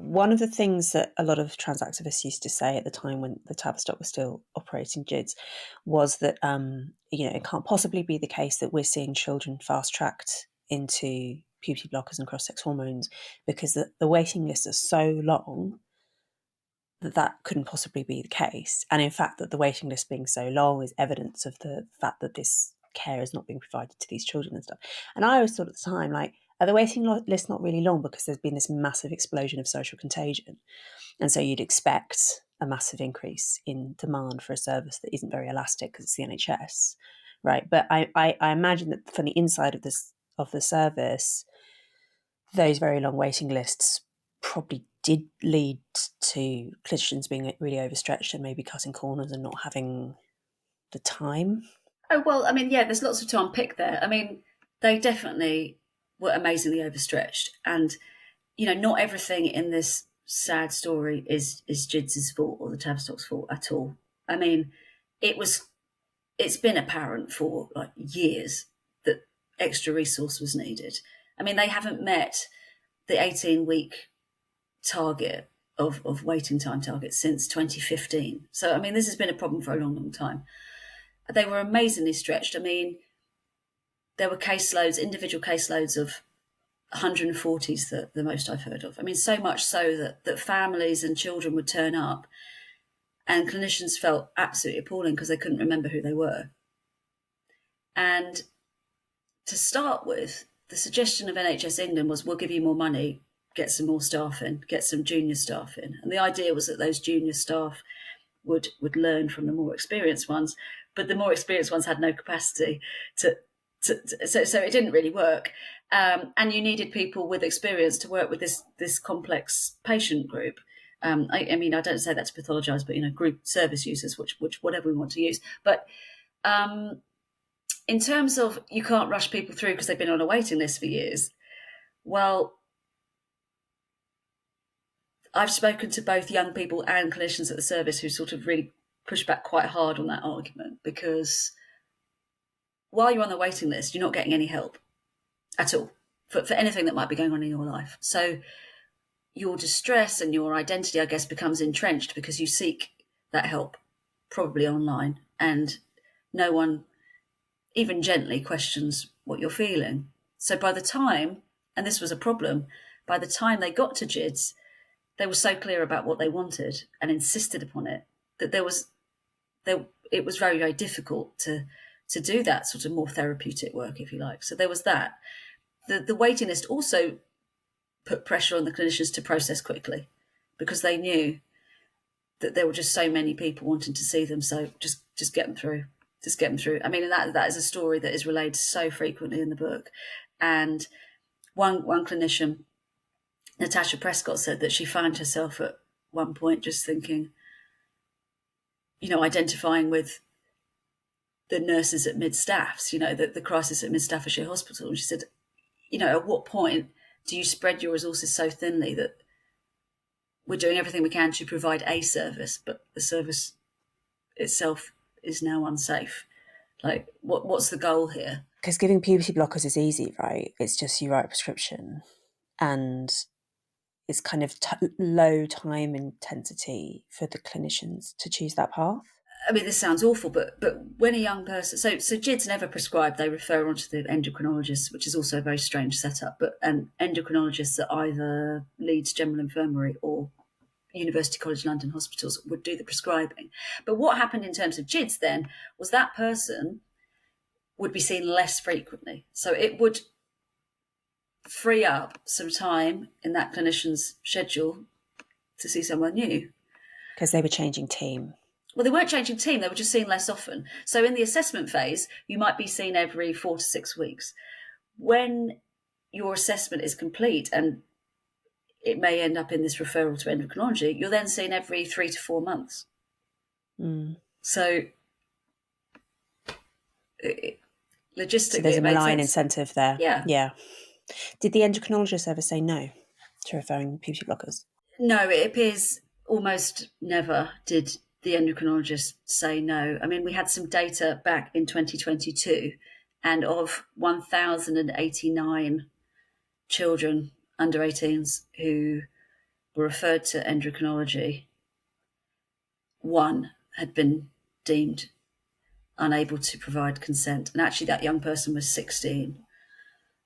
one of the things that a lot of trans activists used to say at the time when the Tavistock was still operating GIDS was that, it can't possibly be the case that we're seeing children fast-tracked into puberty blockers and cross-sex hormones because the waiting lists are so long that couldn't possibly be the case. And in fact, that the waiting list being so long is evidence of the fact that this care is not being provided to these children and stuff. And I always thought at the time, like, are the waiting list not really long because there's been this massive explosion of social contagion? And so you'd expect a massive increase in demand for a service that isn't very elastic because it's the NHS, right? But I imagine that from the inside of the service, those very long waiting lists probably did lead to clinicians being really overstretched and maybe cutting corners and not having the time. Oh, well, I mean, yeah, there's lots to unpick there. I mean, they definitely were amazingly overstretched. And, not everything in this sad story is GIDS's fault or the Tavistock's fault at all. I mean, it's been apparent for like years that extra resource was needed. I mean, they haven't met the 18-week target of waiting time target since 2015. So, I mean, this has been a problem for a long, long time. They were amazingly stretched. I mean, there were individual caseloads of 140s, the most I've heard of. I mean, so much so that families and children would turn up and clinicians felt absolutely appalling because they couldn't remember who they were. And to start with, the suggestion of NHS England was, we'll give you more money, get some more staff in, get some junior staff in. And the idea was that those junior staff would learn from the more experienced ones, but the more experienced ones had no capacity so it didn't really work. And you needed people with experience to work with this complex patient group. I mean, I don't say that to pathologise, but group service users, which whatever we want to use. But in terms of you can't rush people through because they've been on a waiting list for years. Well, I've spoken to both young people and clinicians at the service who sort of really push back quite hard on that argument, because while you're on the waiting list, you're not getting any help at all for anything that might be going on in your life. So your distress and your identity, I guess, becomes entrenched because you seek that help, probably online, and no one even gently questions what you're feeling. So by the time, and this was a problem, by the time they got to GIDS, they were so clear about what they wanted and insisted upon it that it was very, very difficult to do that sort of more therapeutic work, if you like. So there was that. The waiting list also put pressure on the clinicians to process quickly because they knew that there were just so many people wanting to see them. So just get them through. Just get them through. I mean, and that is a story that is relayed so frequently in the book. And one clinician, Natasha Prescott, said that she found herself at one point just thinking, identifying with the nurses at mid-staffs, the crisis at Mid-Staffordshire Hospital. And she said, at what point do you spread your resources so thinly that we're doing everything we can to provide a service, but the service itself is now unsafe? Like, what's the goal here? Because giving puberty blockers is easy, right? It's just you write a prescription and it's kind of low time intensity for the clinicians to choose that path. I mean, this sounds awful, but when a young person, so GIDS never prescribe, they refer on to the endocrinologist, which is also a very strange setup, but endocrinologists at either Leeds General Infirmary or University College London hospitals would do the prescribing. But what happened in terms of GIDS then was that person would be seen less frequently. So it would free up some time in that clinician's schedule to see someone new. Because they were changing team. Well, they weren't changing team, they were just seen less often. So in the assessment phase, you might be seen every 4 to 6 weeks. When your assessment is complete and it may end up in this referral to endocrinology, you're then seen every 3 to 4 months. Mm. So logistically, there's a malign incentive there. Yeah. Did the endocrinologist ever say no to referring puberty blockers? No, it appears almost never did the endocrinologist say no. I mean, we had some data back in 2022, and of 1,089 children under 18s who were referred to endocrinology, one had been deemed unable to provide consent. And actually, that young person was 16.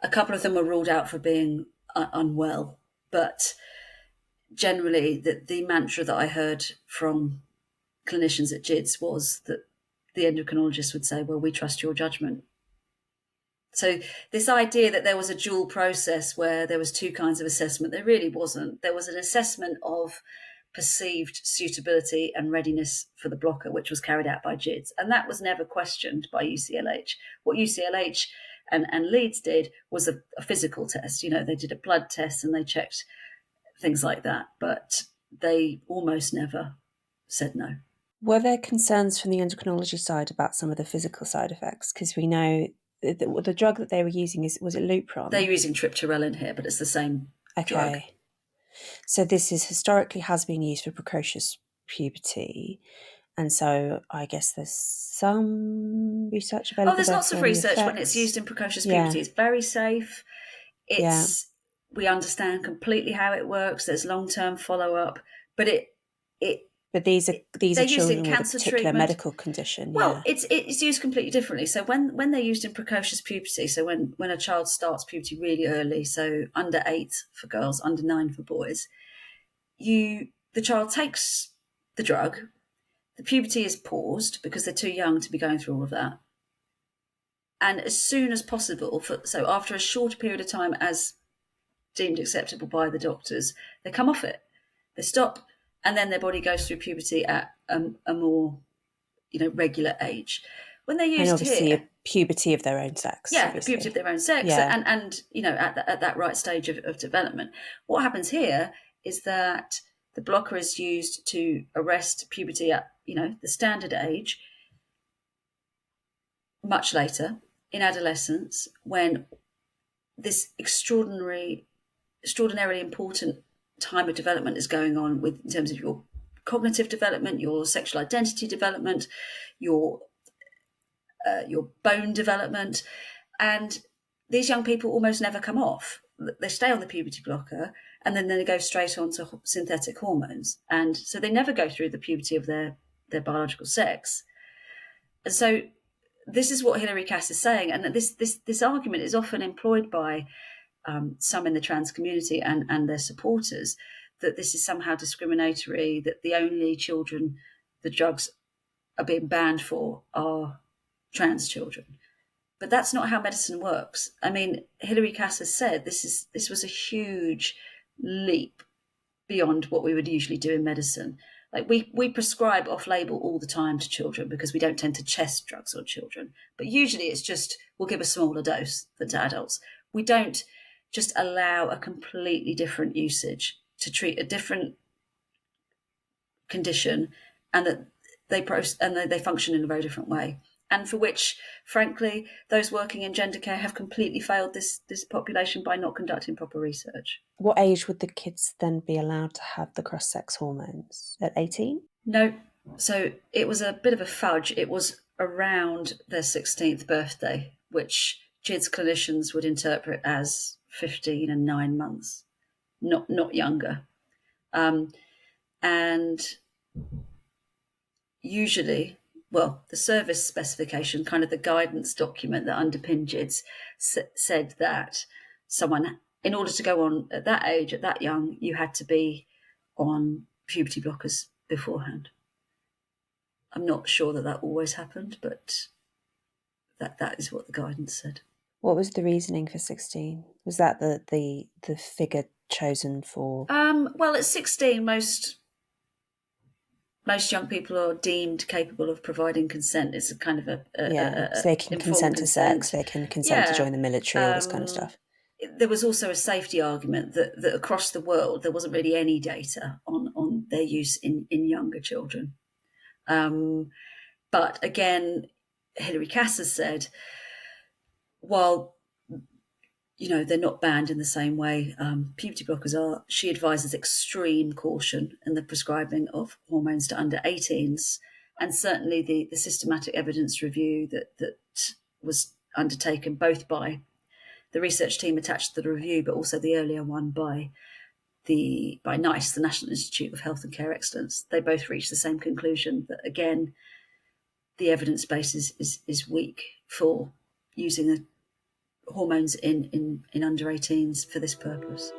A couple of them were ruled out for being unwell. But generally, the mantra that I heard from clinicians at GIDS was that the endocrinologist would say, well, we trust your judgment. So this idea that there was a dual process where there was two kinds of assessment, there really wasn't. There was an assessment of perceived suitability and readiness for the blocker, which was carried out by GIDS. And that was never questioned by UCLH. What UCLH and Leeds did was a physical test. You know, they did a blood test and they checked things like that, but they almost never said no. Were there concerns from the endocrinology side about some of the physical side effects? Because we know the drug that they were using was it Lupron? They're using triptorelin here, but it's the same drug. So this is historically has been used for precocious puberty. And so I guess there's some research available. Oh, there's lots of research when it's used in precocious puberty. It's very safe. We understand completely how it works. There's long-term follow-up, but these are children with a particular medical condition. Well, it's used completely differently. So when they're used in precocious puberty, so when a child starts puberty really early, so under 8 for girls, under 9 for boys, the child takes the drug. The puberty is paused because they're too young to be going through all of that. And as soon as possible, so after a short period of time as deemed acceptable by the doctors, they come off it. They stop, and then their body goes through puberty at a more, regular age. When they're used, and obviously here, a puberty of their own sex. Yeah, obviously. The puberty of their own sex, and at that right stage of development. What happens here is that the blocker is used to arrest puberty at the standard age much later in adolescence, when this extraordinarily important time of development is going on in terms of your cognitive development, your sexual identity development, your bone development. And these young people almost never come off. They stay on the puberty blocker, and then they go straight on to synthetic hormones. And so they never go through the puberty of their biological sex. And so this is what Hilary Cass is saying. And this argument is often employed by some in the trans community and their supporters, that this is somehow discriminatory, that the only children the drugs are being banned for are trans children. But that's not how medicine works. I mean, Hilary Cass has said this was a huge leap beyond what we would usually do in medicine. Like we prescribe off-label all the time to children because we don't tend to test drugs on children. But usually it's just we'll give a smaller dose than to adults. We don't just allow a completely different usage to treat a different condition, and that they function in a very different way. And for which, frankly, those working in gender care have completely failed this population by not conducting proper research. What age would the kids then be allowed to have the cross-sex hormones? At 18? No. So it was a bit of a fudge. It was around their 16th birthday, which GIDS clinicians would interpret as 15 and 9 months, not younger. And usually, well, the service specification, kind of the guidance document that underpinned GIDS, said that someone, in order to go on at that age, at that young, you had to be on puberty blockers beforehand. I'm not sure that always happened, but that is what the guidance said. What was the reasoning for 16? Was that the figure chosen for? Well, at 16, most young people are deemed capable of providing consent. It's a kind of so they can consent to sex, they can consent to join the military, all this kind of stuff. There was also a safety argument that across the world there wasn't really any data on their use in younger children. But again, Hilary Cass has said, while they're not banned in the same way puberty blockers are, she advises extreme caution in the prescribing of hormones to under 18s. And certainly the systematic evidence review that was undertaken both by the research team attached to the review, but also the earlier one by by NICE, the National Institute of Health and Care Excellence. They both reached the same conclusion that, again, the evidence base is weak for using hormones in under 18s for this purpose.